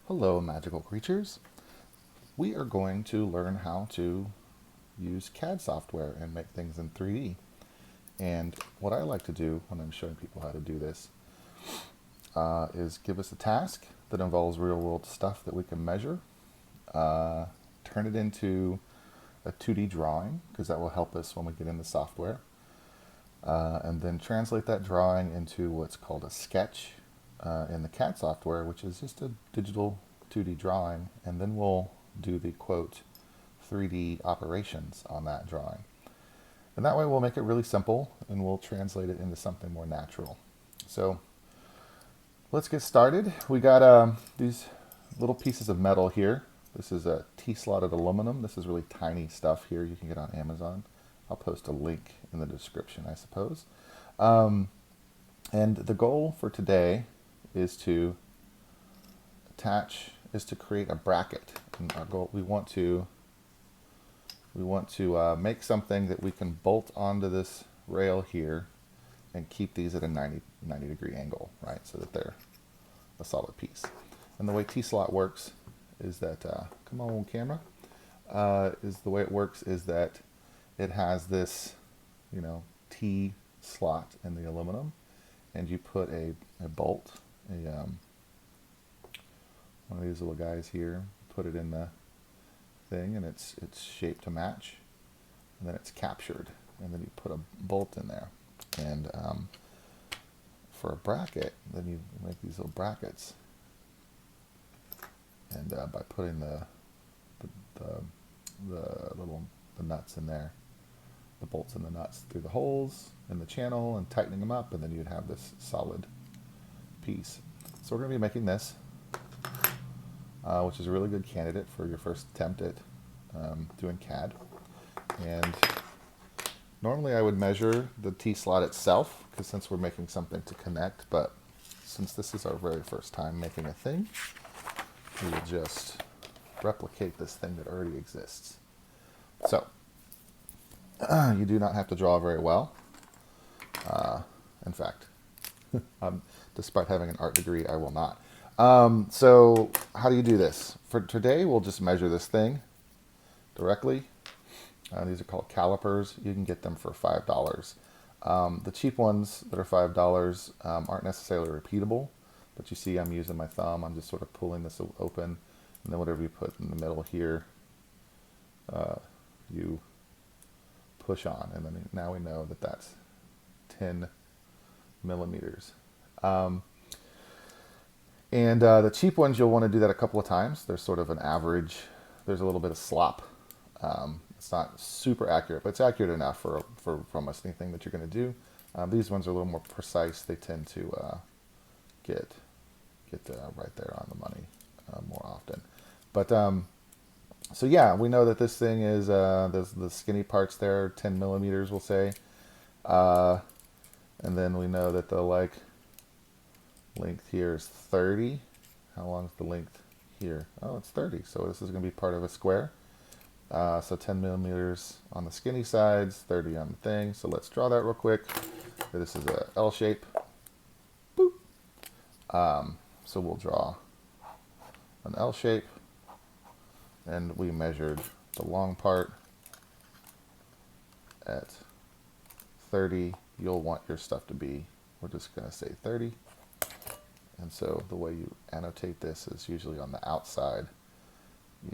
Hello, magical creatures. We are going to learn how to use CAD software and make things in 3D. And what I like to do when I'm showing people how to do this is give us a task that involves real world stuff that we can measure, turn it into a 2D drawing, because that will help us when we get into software, and then translate that drawing into what's called a sketch in the CAD software, which is just a digital 2D drawing, and then we'll do the quote 3D operations on that drawing. And that way we'll make it really simple and we'll translate it into something more natural. So let's get started. We got these little pieces of metal here. This is a T-slotted aluminum. This is really tiny stuff here you can get on Amazon. I'll post a link in the description, I suppose. And the goal for today is to create a bracket. And our goal, we want to make something that we can bolt onto this rail here and keep these at a 90 degree angle, right? So that they're a solid piece. And the way T-slot works is that, come on camera, is the way it works is that it has this, T slot in the aluminum, and you put a bolt, one of these little guys here, put it in the thing, and it's shaped to match, and then it's captured, and then you put a bolt in there, and for a bracket, then you make these little brackets, and by putting the nuts in there, the bolts and the nuts through the holes in the channel and tightening them up, and then you'd have this solid piece. So we're going to be making this, which is a really good candidate for your first attempt at doing CAD. And normally I would measure the T-slot itself, because since we're making something to connect, but since this is our very first time making a thing, we will just replicate this thing that already exists. So, you do not have to draw very well. In fact, despite having an art degree, I will not. So how do you do this? For today, we'll just measure this thing directly. These are called calipers. You can get them for $5. The cheap ones that are $5 aren't necessarily repeatable, but you see I'm using my thumb. I'm just sort of pulling this open, and then whatever you put in the middle here, you push on, and then now we know that that's 10 millimeters. And the cheap ones, you'll want to do that a couple of times. There's sort of an average. There's a little bit of slop. It's not super accurate, but it's accurate enough for almost anything that you're going to do. These ones are a little more precise. They tend to get right there on the money more often. But so yeah, we know that this thing is the skinny parts there, 10 millimeters, we'll say, and then we know that the length here is 30. How long is the length here? Oh, it's 30. So this is going to be part of a square. So 10 millimeters on the skinny sides, 30 on the thing. So let's draw that real quick. This is a L shape. Boop. So we'll draw an L shape. And we measured the long part at 30. You'll want your stuff to be, we're just going to say 30. And so the way you annotate this is usually on the outside.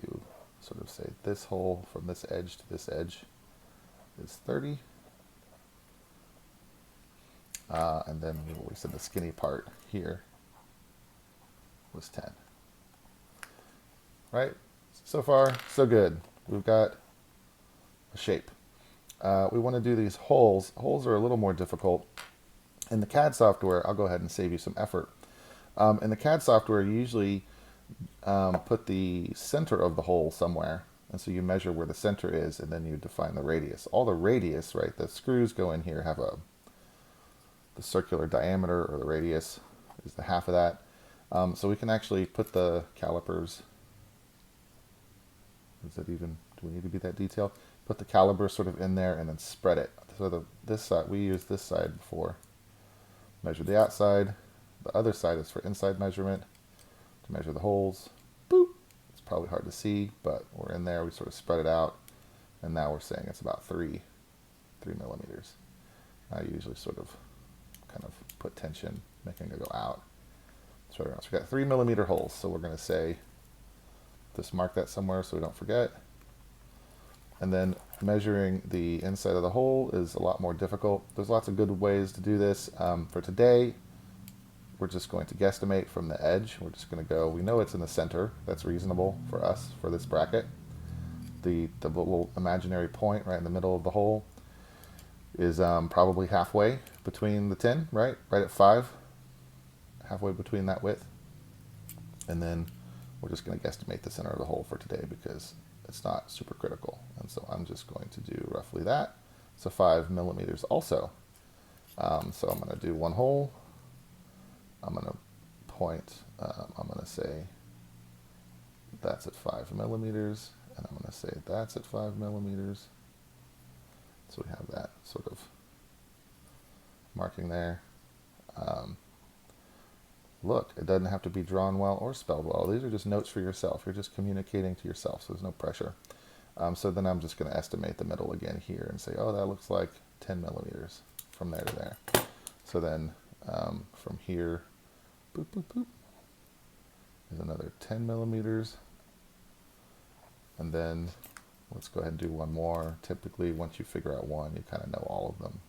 You sort of say this hole from this edge to this edge is 30. And then we said the skinny part here was 10. Right? So far, so good. We've got a shape. We want to do these holes. Holes are a little more difficult. In the CAD software, I'll go ahead and save you some effort. In the CAD software, you usually put the center of the hole somewhere. And so you measure where the center is, and then you define the radius. All the radius, right, the screws go in here, have the circular diameter, or the radius is the half of that. So we can actually put the calipers. Is it even, do we need to be that detailed? Put the caliber sort of in there and then spread it. So this side, we used this side before. Measure the outside. The other side is for inside measurement, to measure the holes. probably hard to see, but we're in there. We sort of spread it out, and now we're saying it's about 3 millimeters. I usually sort of kind of put tension, making it go out. So we got 3 millimeter holes. So we're going to say, just mark that somewhere so we don't forget. And then measuring the inside of the hole is a lot more difficult. There's lots of good ways to do this. For today, we're just going to guesstimate from the edge. We're just going to go, we know it's in the center. That's reasonable for us for this bracket. The little imaginary point right in the middle of the hole is probably halfway between the 10, right? Right at 5, halfway between that width. And then we're just going to guesstimate the center of the hole for today because it's not super critical. And so I'm just going to do roughly that. So 5 millimeters also. So I'm going to do one hole. I'm going to point, I'm going to say that's at 5 millimeters. And I'm going to say that's at 5 millimeters. So we have that sort of marking there. Look, it doesn't have to be drawn well or spelled well. These are just notes for yourself. You're just communicating to yourself, so there's no pressure. So then I'm just going to estimate the middle again here and say, oh, that looks like 10 millimeters from there to there. So then from here, boop, boop, boop, is another 10 millimeters. And then let's go ahead and do one more. Typically, once you figure out one, you kind of know all of them.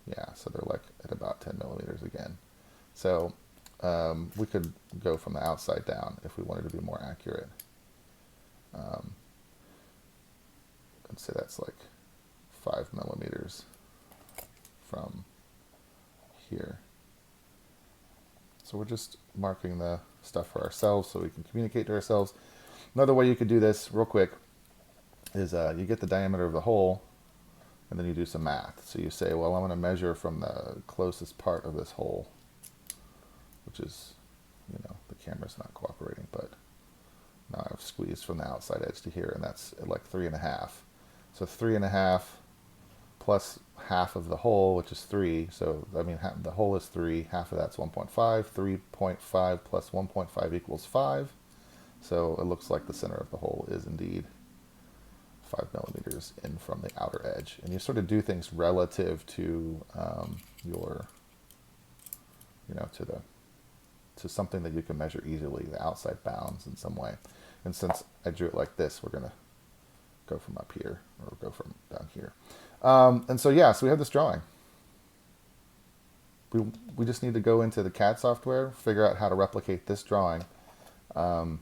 Yeah, so they're like at about 10 millimeters again. So we could go from the outside down if we wanted to be more accurate. Let's say that's like 5 millimeters from here. So we're just marking the stuff for ourselves so we can communicate to ourselves. Another way you could do this real quick is you get the diameter of the hole and then you do some math. So you say, well, I'm going to measure from the closest part of this hole, which is, you know, the camera's not cooperating, but now I've squeezed from the outside edge to here, and that's like 3.5. So 3.5 plus half of the hole, which is 3. So, I mean, the hole is 3. Half of that's 1.5. 3.5 plus 1.5 equals 5. So it looks like the center of the hole is indeed 5 millimeters in from the outer edge. And you sort of do things relative to your, you know, to something that you can measure easily, the outside bounds in some way. And since I drew it like this, we're going to go from up here, or go from down here. And so, yeah, so we have this drawing. We just need to go into the CAD software, figure out how to replicate this drawing, and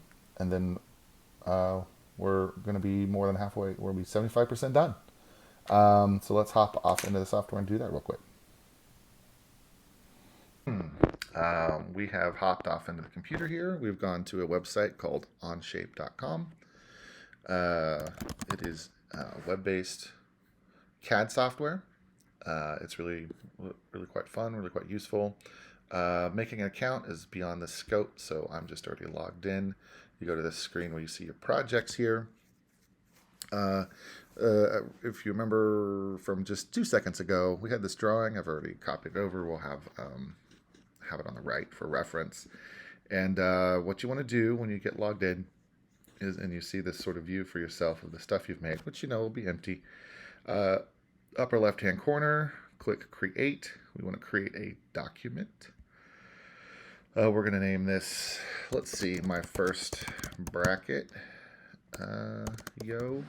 then we're going to be more than halfway, we're going to be 75% done. So let's hop off into the software and do that real quick. We have hopped off into the computer here. We've gone to a website called onshape.com. It is web-based CAD software. It's really quite fun, really quite useful. Making an account is beyond the scope, so I'm just already logged in. You go to this screen where you see your projects here. If you remember from just 2 seconds ago, we had this drawing. I've already copied it over. We'll have it on the right for reference. And what you want to do when you get logged in is, and you see this sort of view for yourself of the stuff you've made, which you know will be empty. Upper left-hand corner, click Create. We want to create a document. We're going to name this, let's see, my first bracket, yo.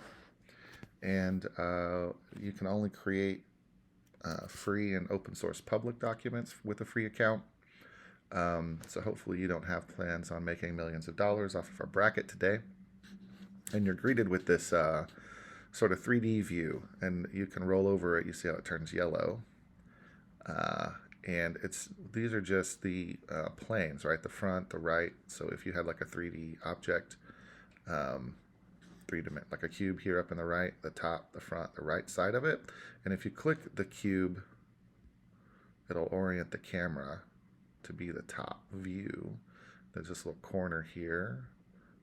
And you can only create free and open source public documents with a free account. So hopefully you don't have plans on making millions of dollars off of our bracket today. And you're greeted with this sort of 3D view, and you can roll over it. You see how it turns yellow. And these are just the planes, right? The front, the right. So if you had like a 3D object, like a cube here up in the right, the top, the front, the right side of it. And if you click the cube, it'll orient the camera to be the top view. There's this little corner here,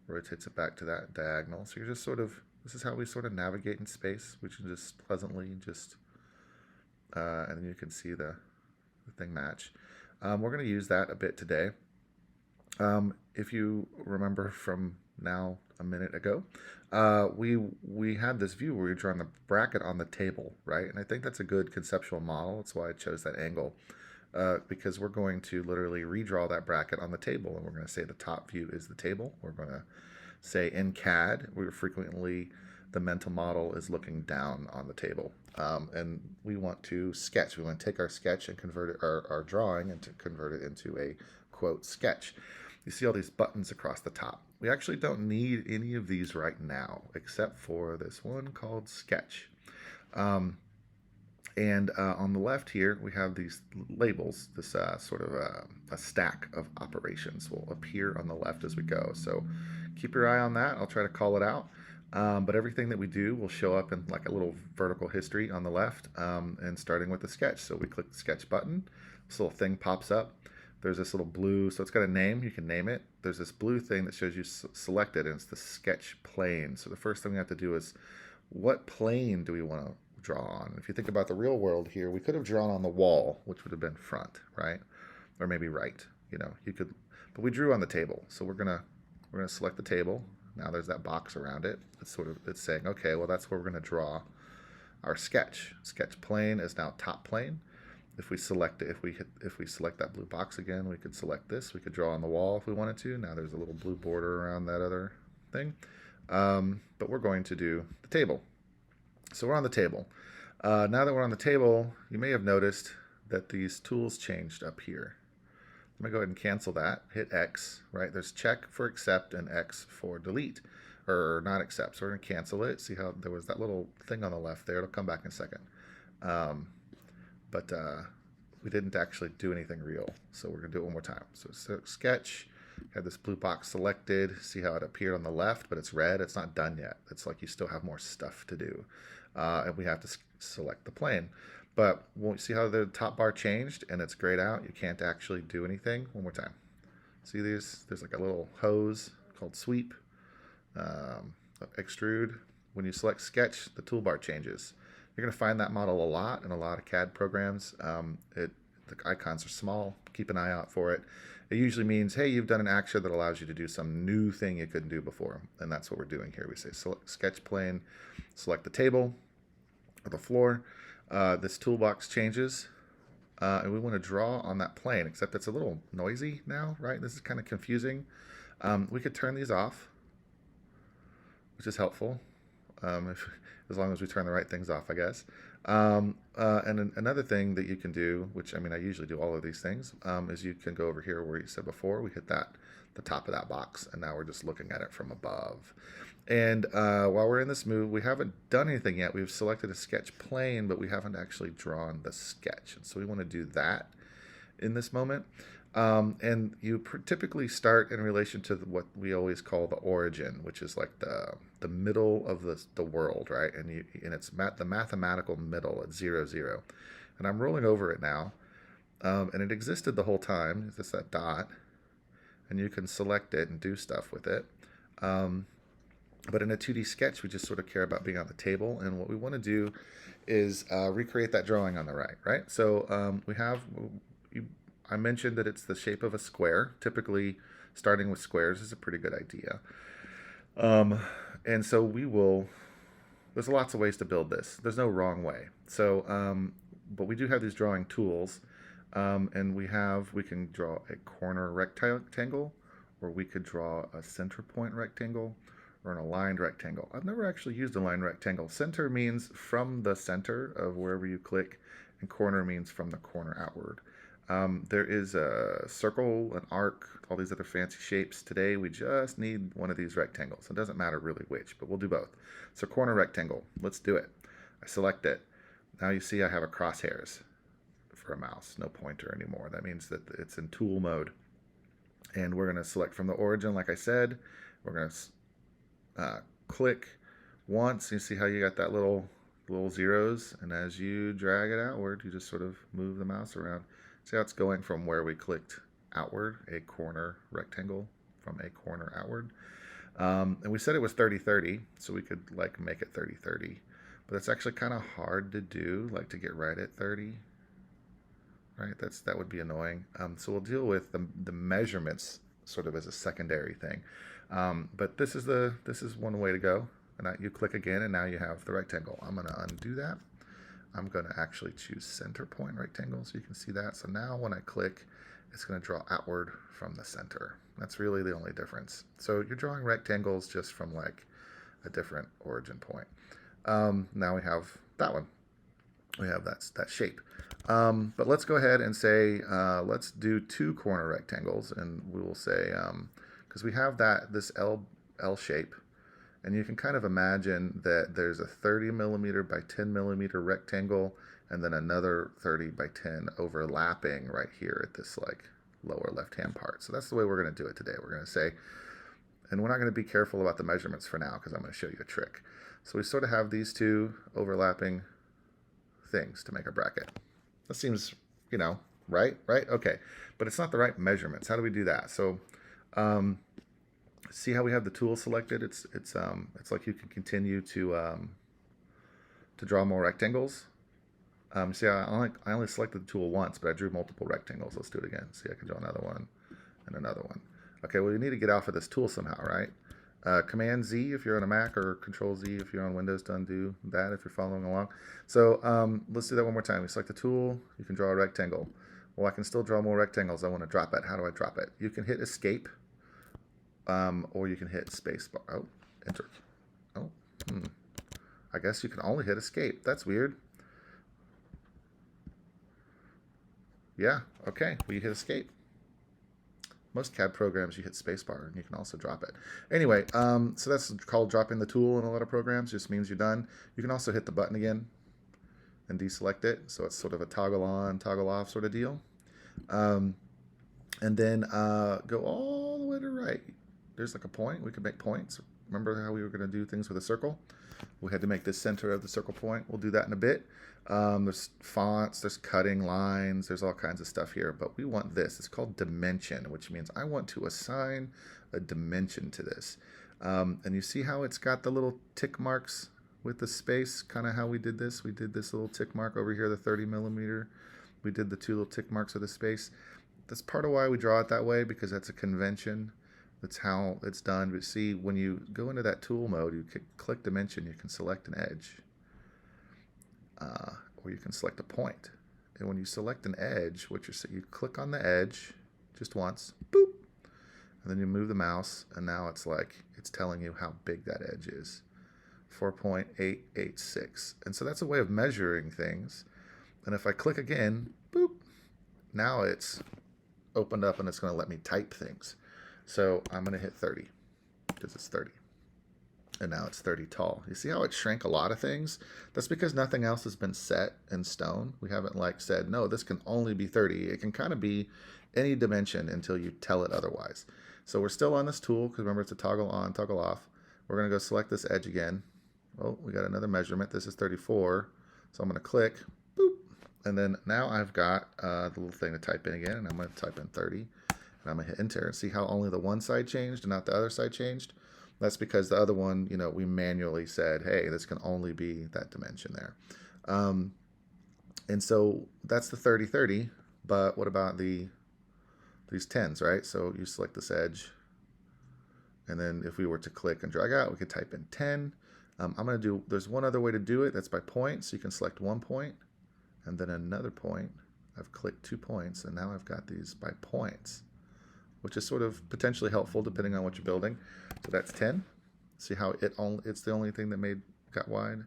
rotates it back to that diagonal. So you're just sort of, this is how we sort of navigate in space. We can just pleasantly just, and then you can see the thing match. We're going to use that a bit today. If you remember from now a minute ago, we had this view where we were drawing the bracket on the table, right? And I think that's a good conceptual model. That's why I chose that angle, because we're going to literally redraw that bracket on the table, and we're going to say the top view is the table. We're going to say in CAD, we frequently the mental model is looking down on the table, and we want to sketch. We want to take our sketch and convert it, our drawing, and to convert it into a quote sketch. You see all these buttons across the top. We actually don't need any of these right now, except for this one called sketch. And on the left here, we have these labels. This sort of a stack of operations will appear on the left as we go. So keep your eye on that. I'll try to call it out. But everything that we do will show up in like a little vertical history on the left, and starting with the sketch. So we click the sketch button. This little thing pops up. There's this little blue, so it's got a name. You can name it. There's this blue thing that shows you selected, and it's the sketch plane. So the first thing we have to do is, what plane do we want to draw on? If you think about the real world here, we could have drawn on the wall, which would have been front, right? Or maybe right. You could, but we drew on the table. So we're gonna select the table. Now there's that box around it. It's saying, okay, well that's where we're gonna draw our sketch. Sketch plane is now top plane. If we select it, if we select that blue box again, we could select this. We could draw on the wall if we wanted to. Now there's a little blue border around that other thing. But we're going to do the table. So we're on the table. Now that we're on the table, you may have noticed that these tools changed up here. I'm gonna go ahead and cancel that. Hit X, right? There's check for accept and X for delete, or not accept. So we're gonna cancel it. See how there was that little thing on the left there. It'll come back in a second. But we didn't actually do anything real. So we're gonna do it one more time. So sketch, have this blue box selected. See how it appeared on the left, but it's red. It's not done yet. It's like you still have more stuff to do. And we have to select the plane. But we'll see how the top bar changed and it's grayed out. You can't actually do anything. One more time. See these? There's like a little hose called sweep, extrude. When you select sketch, the toolbar changes. You're going to find that model a lot in a lot of CAD programs. The icons are small. Keep an eye out for it. It usually means, hey, you've done an action that allows you to do some new thing you couldn't do before. And that's what we're doing here. We say select sketch plane, select the table or the floor. This toolbox changes. And we want to draw on that plane, except it's a little noisy now, right? This is kind of confusing. We could turn these off, which is helpful. As long as we turn the right things off, I guess. Another thing that you can do, which I mean, I usually do all of these things, is you can go over here where you said before, we hit the top of that box, and now we're just looking at it from above. And while we're in this move, we haven't done anything yet. We've selected a sketch plane, but we haven't actually drawn the sketch. And so we want to do that in this moment. And you typically start in relation to what we always call the origin, which is like the middle of the world, right? And it's the mathematical middle at 0, 0. And I'm rolling over it now, and it existed the whole time. It's just that dot, and you can select it and do stuff with it. But in a 2D sketch, we just sort of care about being on the table, and what we want to do is recreate that drawing on the right? So I mentioned that it's the shape of a square. Typically, starting with squares is a pretty good idea. And so there's lots of ways to build this. There's no wrong way. So, but we do have these drawing tools, and we can draw a corner rectangle, or we could draw a center point rectangle, or an aligned rectangle. I've never actually used a aligned rectangle. Center means from the center of wherever you click, and corner means from the corner outward. There is a circle, an arc, all these other fancy shapes. Today we just need one of these rectangles. It doesn't matter really which, but we'll do both. So corner rectangle, let's do it. I select it. Now you see I have a crosshairs for a mouse, no pointer anymore. That means that it's in tool mode. And we're going to select from the origin, like I said. We're going to click once. You see how you got that little zeros, and as you drag it outward, you just sort of move the mouse around. See how it's going from where we clicked outward, a corner rectangle from a corner outward. And we said it was 30-30, so we could like make it 30-30. But it's actually kind of hard to do, like to get right at 30. Right, that would be annoying. So we'll deal with the measurements sort of as a secondary thing. But this is one way to go. And you click again, and now you have the rectangle. I'm going to undo that. I'm going to actually choose center point rectangle so you can see that. So now when I click, it's going to draw outward from the center. That's really the only difference. So you're drawing rectangles just from like a different origin point. Now we have that one. We have that shape. But let's go ahead and say, let's do 2 corner rectangles, and we will say, because we have this L shape, and you can kind of imagine that there's a 30 millimeter by 10 millimeter rectangle, and then another 30 by 10 overlapping right here at this like lower left-hand part. So that's the way we're going to do it today. We're going to say, and we're not going to be careful about the measurements for now because I'm going to show you a trick. So we sort of have these 2 overlapping things to make a bracket. That seems, right? Okay. But it's not the right measurements. How do we do that? So, see how we have the tool selected? It's like you can continue to draw more rectangles. See, I only selected the tool once, but I drew multiple rectangles. Let's do it again. See, I can draw another one and another one. Okay, well, you need to get off of this tool somehow, right? Command Z if you're on a Mac, or Control Z if you're on Windows to undo that if you're following along. So let's do that one more time. You select the tool, you can draw a rectangle. Well, I can still draw more rectangles. I want to drop it. How do I drop it? You can hit Escape, or you can hit Spacebar. Oh, Enter. Oh, I guess you can only hit Escape. That's weird. Yeah, okay, well, you hit Escape. Most CAD programs, you hit spacebar, and you can also drop it. Anyway, so that's called dropping the tool in a lot of programs. Just means you're done. You can also hit the button again and deselect it. So it's sort of a toggle on, toggle off sort of deal. And then go all the way to right. There's like a point. We can make points. Remember how we were going to do things with a circle? We had to make the center of the circle point. We'll do that in a bit. There's fonts, there's cutting lines, there's all kinds of stuff here, but we want this. It's called dimension, which means I want to assign a dimension to this. And you see how it's got the little tick marks with the space, kind of how we did this. We did this little tick mark over here, the 30 millimeter. We did the 2 little tick marks with the space. That's part of why we draw it that way, because that's a convention. That's how it's done. But see, when you go into that tool mode, you can click dimension, you can select an edge. Or you can select a point. And when you select an edge, you click on the edge just once, boop, and then you move the mouse, and now it's telling you how big that edge is, 4.886. And so that's a way of measuring things. And if I click again, boop, now it's opened up and it's going to let me type things. So I'm going to hit 30 because it's 30. And now it's 30 tall. You see how it shrank a lot of things? That's because nothing else has been set in stone. We haven't said, no, this can only be 30. It can kind of be any dimension until you tell it otherwise. So we're still on this tool because remember it's a toggle on, toggle off. We're going to go select this edge again. Oh, we got another measurement. This is 34. So I'm going to click, boop. And then now I've got the little thing to type in again. And I'm going to type in 30. And I'm going to hit enter and see how only the one side changed and not the other side changed. That's because the other one, we manually said, hey, this can only be that dimension there. And so that's the 30, 30. But what about these 10s, right? So you select this edge. And then if we were to click and drag out, we could type in 10. There's one other way to do it. That's by points. So you can select 1 point and then another point. I've clicked 2 points, and now I've got these by points, which is sort of potentially helpful depending on what you're building. So that's 10. See how it's the only thing that got wide?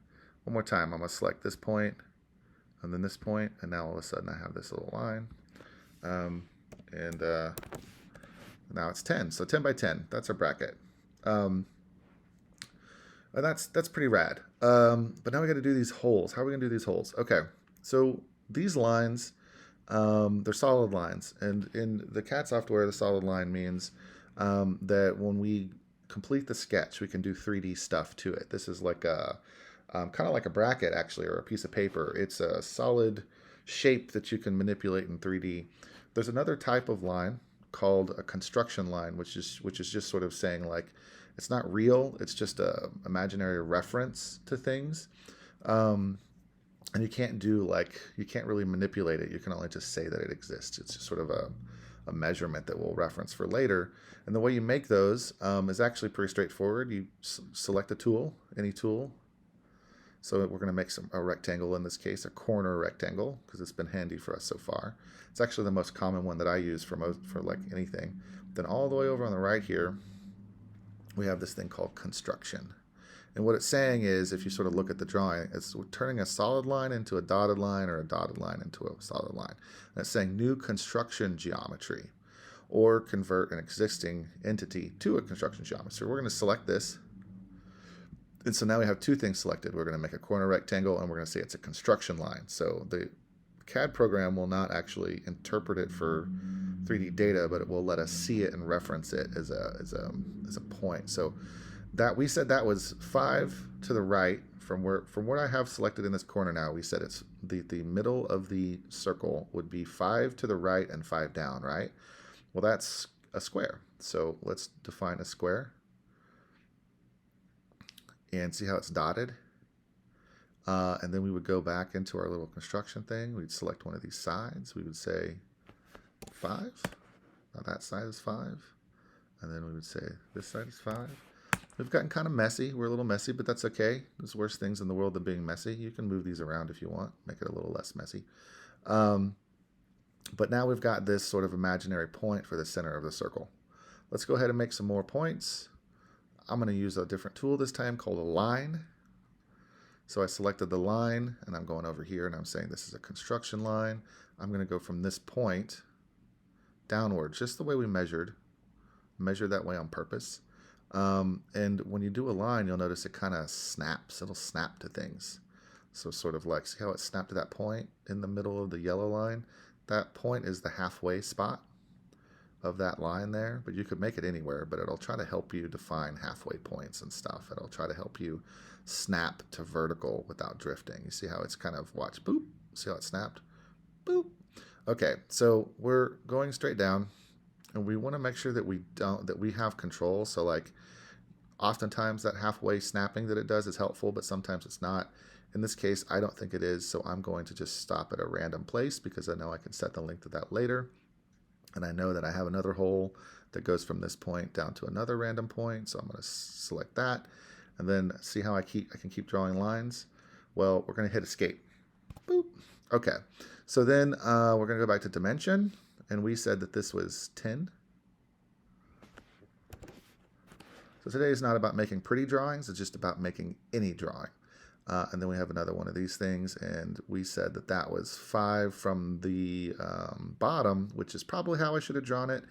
One more time, I'm going to select this point and then this point, and now all of a sudden I have this little line. Now it's 10. So 10 by 10, that's our bracket. And that's pretty rad. But now we got to do these holes. How are we going to do these holes? Okay, so these lines, they're solid lines. And in the CAD software, the solid line means that when we complete the sketch, we can do 3D stuff to it. This is like a kind of like a bracket, actually, or a piece of paper. It's a solid shape that you can manipulate in 3D. There's another type of line called a construction line, which is just sort of saying like it's not real. It's just a imaginary reference to things. And you can't really manipulate it. You can only just say that it exists. It's just sort of a measurement that we'll reference for later. And the way you make those is actually pretty straightforward. You select a tool, any tool. So we're going to make a rectangle in this case, a corner rectangle, because it's been handy for us so far. It's actually the most common one that I use for like anything. Then all the way over on the right here, we have this thing called construction. And what it's saying is, if you sort of look at the drawing, it's turning a solid line into a dotted line or a dotted line into a solid line. And it's saying new construction geometry, or convert an existing entity to a construction geometry. So we're going to select this. And so now we have two things selected. We're going to make a corner rectangle, and we're going to say it's a construction line. So the CAD program will not actually interpret it for 3D data, but it will let us see it and reference it as a point. So that we said that was 5 to the right from what I have selected in this corner now. We said it's the middle of the circle would be 5 to the right and 5 down, right? Well, that's a square. So let's define a square and see how it's dotted. And then we would go back into our little construction thing. We'd select one of these sides. We would say 5. Now that side is 5. And then we would say this side is 5. We've gotten kind of messy. We're a little messy, but that's okay. There's worse things in the world than being messy. You can move these around if you want, make it a little less messy. But now we've got this sort of imaginary point for the center of the circle. Let's go ahead and make some more points. I'm going to use a different tool this time called a line. So I selected the line, and I'm going over here, and I'm saying this is a construction line. I'm going to go from this point downward, just the way we measured that way on purpose. And when you do a line, you'll notice it kind of snaps. It'll snap to things. So sort of like, see how it snapped to that point in the middle of the yellow line? That point is the halfway spot of that line there, but you could make it anywhere, but it'll try to help you define halfway points and stuff. It'll try to help you snap to vertical without drifting. You see how it's kind of, watch, boop, see how it snapped? Boop. Okay, so we're going straight down, and we want to make sure that we have control. So like, oftentimes that halfway snapping that it does is helpful, but sometimes it's not. In this case, I don't think it is, so I'm going to just stop at a random place because I know I can set the length of that later. And I know that I have another hole that goes from this point down to another random point, so I'm going to select that. And then see how I can keep drawing lines? Well, we're going to hit escape. Boop. Okay, so then we're going to go back to dimension, and we said that this was 10. So today is not about making pretty drawings, it's just about making any drawing. And then we have another one of these things, and we said that that was 5 from the bottom, which is probably how I should have drawn it.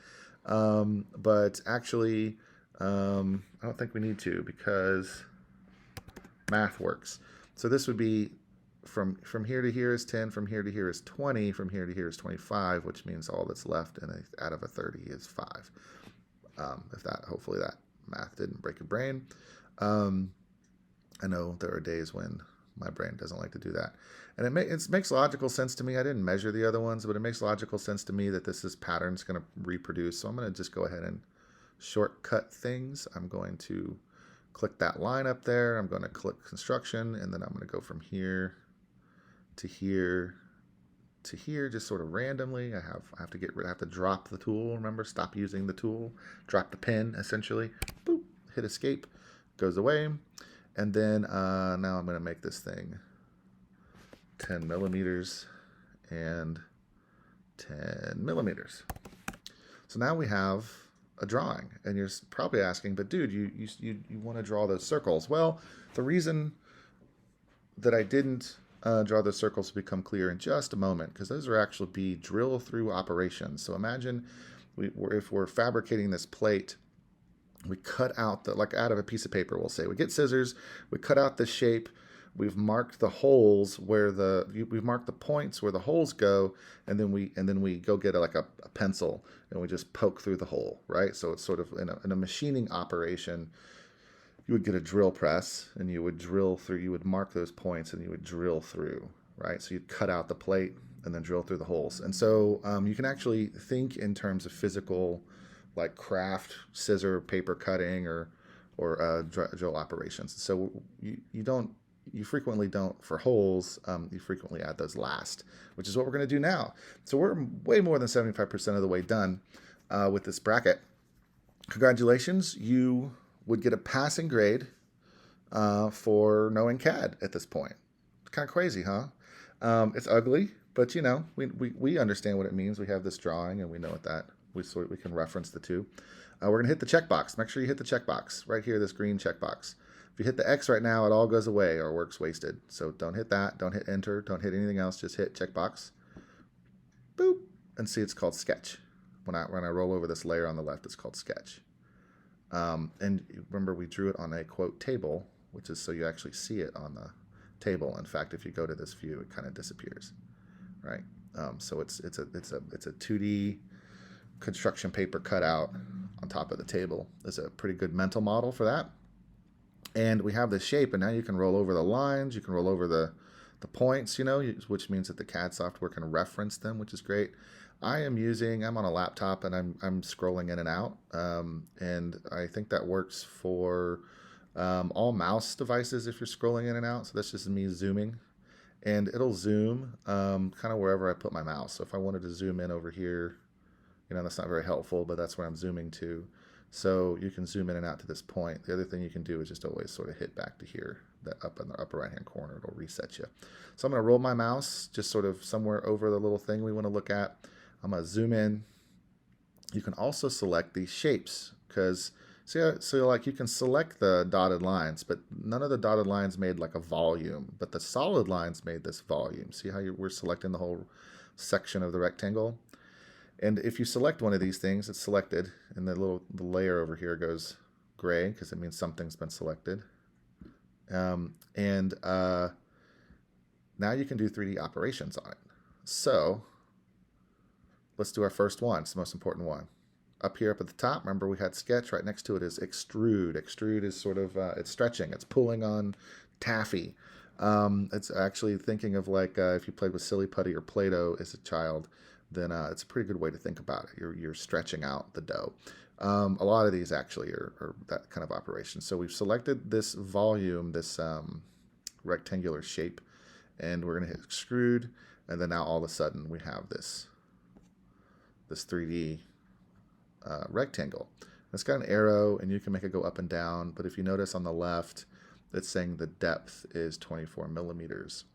But actually, I don't think we need to because math works. So this would be from here to here is 10, from here to here is 20, from here to here is 25, which means all that's left out of a 30 is 5. Hopefully that math didn't break your brain. I know there are days when my brain doesn't like to do that. And it makes logical sense to me. I didn't measure the other ones, but it makes logical sense to me that this pattern's going to reproduce. So I'm going to just go ahead and shortcut things. I'm going to click that line up there. I'm going to click construction, and then I'm going to go from here to here to here, just sort of randomly. I have to drop the tool. Remember, stop using the tool. Drop the pen, essentially. Boop, hit escape, goes away. And then now I'm going to make this thing 10 millimeters and 10 millimeters. So now we have a drawing. And you're probably asking, but dude, you want to draw those circles. Well, the reason that I didn't draw those circles will become clear in just a moment, because those are actually be drill through operations. So imagine if we're fabricating this plate, we cut out like out of a piece of paper, we'll say. We get scissors, we cut out the shape, we've marked the holes we've marked the points where the holes go, and then we go get a pencil and we just poke through the hole, right? So it's sort of in a machining operation. You would get a drill press and you would drill through, you would mark those points and you would drill through, right? So you'd cut out the plate and then drill through the holes. And so you can actually think in terms of physical, like craft, scissor, paper cutting, or drill operations. So you don't you frequently don't, for holes, you frequently add those last, which is what we're going to do now. So we're way more than 75% of the way done with this bracket. Congratulations, you would get a passing grade for knowing CAD at this point. It's kind of crazy, huh? It's ugly, but you know, we understand what it means. We have this drawing and we know what that, so we can reference the two. We're going to hit the checkbox. Make sure you hit the checkbox right here, this green checkbox. If you hit the X right now, it all goes away or work's wasted. So don't hit that. Don't hit enter. Don't hit anything else. Just hit checkbox. Boop. And see, it's called sketch. When I roll over this layer on the left, it's called sketch. And remember, we drew it on a quote table, which is so you actually see it on the table. In fact, if you go to this view, it kind of disappears, right? So it's a 2D construction paper cutout on top of the table. Is a pretty good mental model for that. And we have this shape, and now you can roll over the lines, you can roll over the points, you know, which means that the CAD software can reference them, which is great. I'm on a laptop, and I'm scrolling in and out, and I think that works for all mouse devices if you're scrolling in and out. So that's just me zooming, and it'll zoom kind of wherever I put my mouse. So if I wanted to zoom in over here, you know, that's not very helpful, but that's where I'm zooming to. So you can zoom in and out to this point. The other thing you can do is just always sort of hit back to here, that up in the upper right hand corner, it'll reset you. So I'm going to roll my mouse just sort of somewhere over the little thing we want to look at. I'm going to zoom in. You can also select these shapes because so like you can select the dotted lines, but none of the dotted lines made like a volume, but the solid lines made this volume. See how we're selecting the whole section of the rectangle? And if you select one of these things, it's selected, and the layer over here goes gray because it means something's been selected. Now you can do 3D operations on it. So let's do our first one. It's the most important one. Up here, up at the top, remember we had sketch. Right next to it is extrude. Extrude is sort of, it's stretching. It's pulling on taffy. It's actually thinking of like if you played with Silly Putty or Play-Doh as a child, then it's a pretty good way to think about it. You're stretching out the dough. A lot of these actually are that kind of operation. So we've selected this volume, this rectangular shape, and we're going to hit extrude, and then now all of a sudden we have this 3D rectangle. It's got an arrow, and you can make it go up and down, but if you notice on the left, it's saying the depth is 24 millimeters.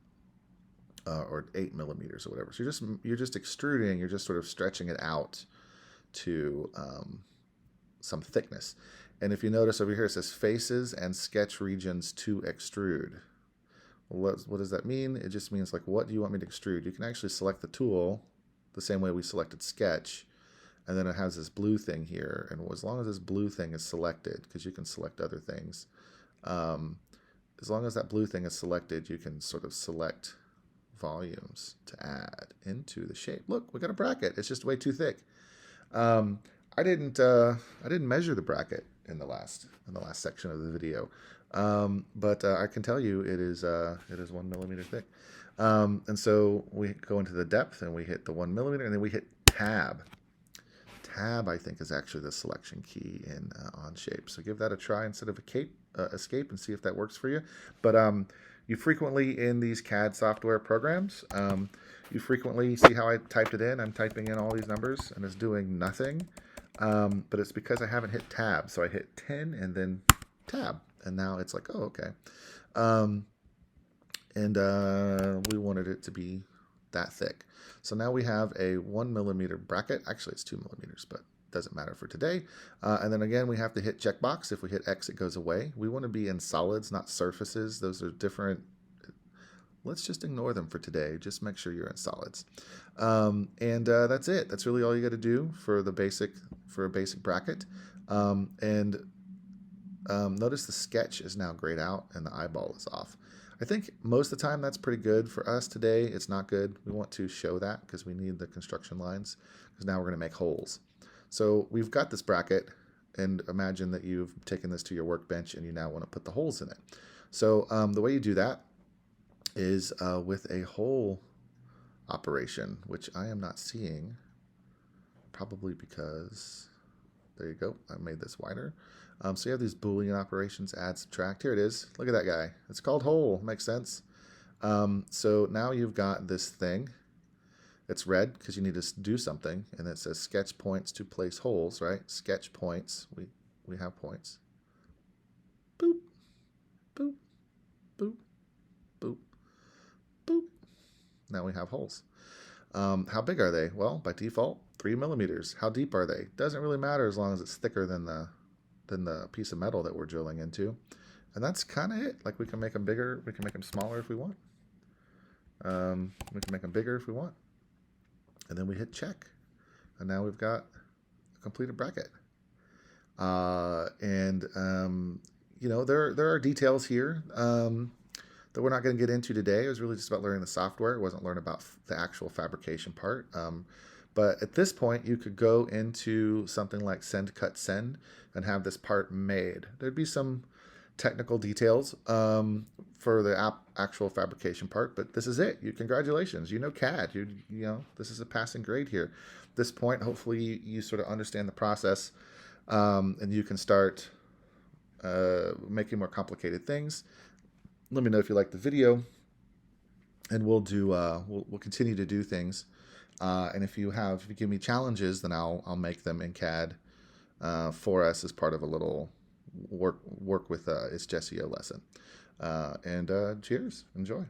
Or 8 millimeters or whatever. So you're just extruding, you're just sort of stretching it out to some thickness. And if you notice over here, it says faces and sketch regions to extrude. Well, what does that mean? It just means like, what do you want me to extrude? You can actually select the tool the same way we selected sketch, and then it has this blue thing here. And as long as this blue thing is selected, because you can select other things, as long as that blue thing is selected, you can sort of select volumes to add into the shape. Look, we got a bracket. It's just way too thick. I didn't measure the bracket in the last section of the video, but I can tell you it is 1 millimeter thick. And so we go into the depth and we hit the 1 millimeter, and then we hit tab. Tab, I think, is actually the selection key in on shape. So give that a try instead of escape and see if that works for you. But you frequently, in these CAD software programs, you frequently see how I typed it in. I'm typing in all these numbers, and it's doing nothing. But it's because I haven't hit tab. So I hit 10 and then tab. And now it's like, oh, okay. We wanted it to be that thick. So now we have a 1 millimeter bracket. Actually, it's 2 millimeters, but doesn't matter for today. And then again, we have to hit checkbox. If we hit X, it goes away. We want to be in solids, not surfaces. Those are different. Let's just ignore them for today. Just make sure you're in solids. That's it. That's really all you got to do for a basic bracket. Notice the sketch is now grayed out and the eyeball is off. I think most of the time that's pretty good. For us today, it's not good. We want to show that because we need the construction lines, because now we're going to make holes. So we've got this bracket, and imagine that you've taken this to your workbench and you now want to put the holes in it. So the way you do that is with a hole operation, which I am not seeing, probably because There you go. I made this wider. So you have these Boolean operations, add, subtract. Here it is. Look at that guy. It's called hole. Makes sense. So now you've got this thing. It's red because you need to do something, and it says sketch points to place holes, right? Sketch points. We have points. Boop, boop, boop, boop, boop. Now we have holes. How big are they? Well, by default, 3 millimeters. How deep are they? Doesn't really matter as long as it's thicker than the piece of metal that we're drilling into. And that's kind of it. Like, we can make them bigger. We can make them smaller if we want. We can make them bigger if we want. And then we hit check. And now we've got a completed bracket. You know, there are details here that we're not going to get into today. It was really just about learning the software. It wasn't learning about the actual fabrication part. But at this point, you could go into something like send, cut, send, and have this part made. There'd be some technical details for the actual fabrication part, but this is it. Congratulations. You know CAD. You know, this is a passing grade here. At this point, hopefully you sort of understand the process, and you can start making more complicated things. Let me know if you like the video, and we'll continue to do things. And if you give me challenges, then I'll make them in CAD for us as part of a little work with It's Jessio lesson. Cheers, enjoy.